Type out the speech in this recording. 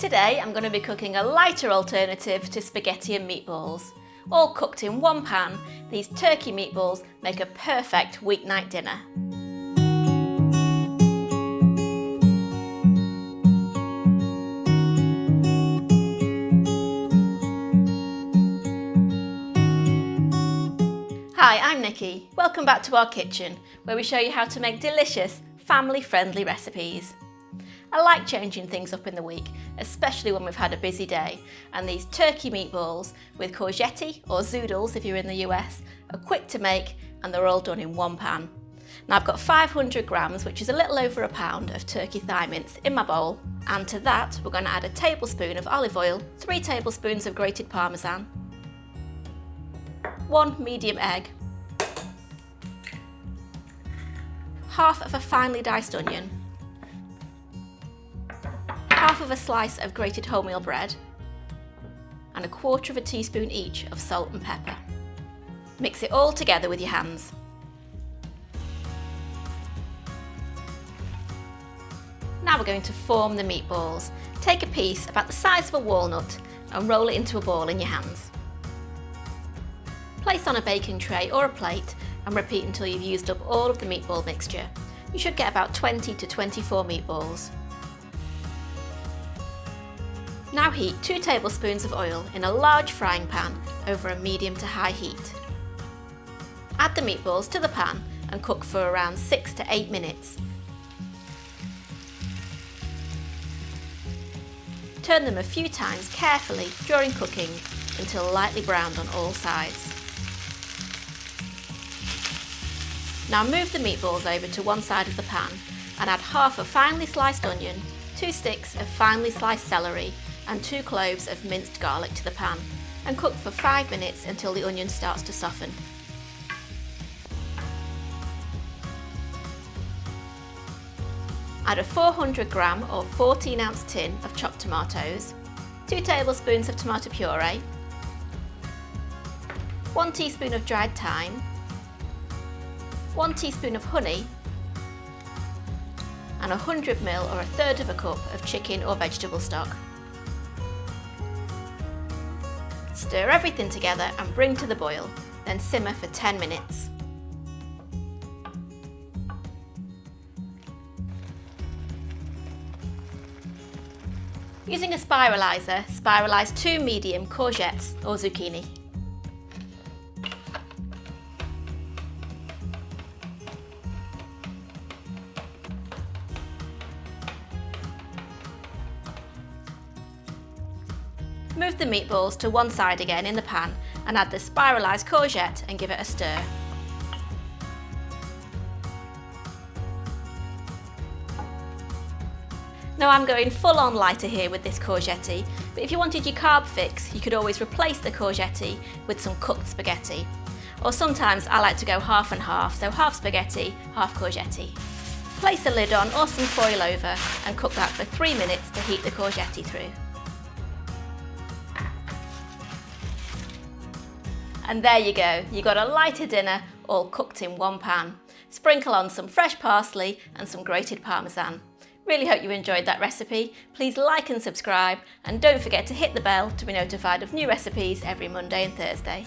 Today I'm going to be cooking a lighter alternative to spaghetti and meatballs. All cooked in one pan, these turkey meatballs make a perfect weeknight dinner. Hi, I'm Nikki. Welcome back to our kitchen, where we show you how to make delicious, family-friendly recipes. I like changing things up in the week, especially when we've had a busy day, and these turkey meatballs with courgette or zoodles if you're in the US are quick to make and they're all done in one pan. Now I've got 500 grams, which is a little over a pound, of turkey thigh mince in my bowl, and to that we're going to add a tablespoon of olive oil, 3 tablespoons of grated parmesan, 1 medium egg, half of a finely diced onion, half of a slice of grated wholemeal bread, and 1/4 teaspoon each of salt and pepper. Mix it all together with your hands. Now we're going to form the meatballs. Take a piece about the size of a walnut and roll it into a ball in your hands. Place on a baking tray or a plate and repeat until you've used up all of the meatball mixture. You should get about 20 to 24 meatballs. Now heat 2 tablespoons of oil in a large frying pan over a medium to high heat. Add the meatballs to the pan and cook for around 6 to 8 minutes. Turn them a few times carefully during cooking until lightly browned on all sides. Now move the meatballs over to one side of the pan and add half a finely sliced onion, 2 sticks of finely sliced celery and 2 cloves of minced garlic to the pan, and cook for 5 minutes until the onion starts to soften. Add a 400 gram or 14 ounce tin of chopped tomatoes, 2 tablespoons of tomato puree, 1 teaspoon of dried thyme, 1 teaspoon of honey, and 100 ml or 1/3 of a cup of chicken or vegetable stock. Stir everything together and bring to the boil, then simmer for 10 minutes. Using a spiralizer, spiralise 2 medium courgettes or zucchini. Move the meatballs to one side again in the pan and add the spiralised courgette and give it a stir. Now I'm going full on lighter here with this courgette, but if you wanted your carb fix, you could always replace the courgette with some cooked spaghetti. Or sometimes I like to go half and half, so half spaghetti, half courgette. Place a lid on or some foil over and cook that for 3 minutes to heat the courgette through. And there you go, you got a lighter dinner all cooked in one pan. Sprinkle on some fresh parsley and some grated parmesan. Really hope you enjoyed that recipe. Please like and subscribe, and don't forget to hit the bell to be notified of new recipes every Monday and Thursday.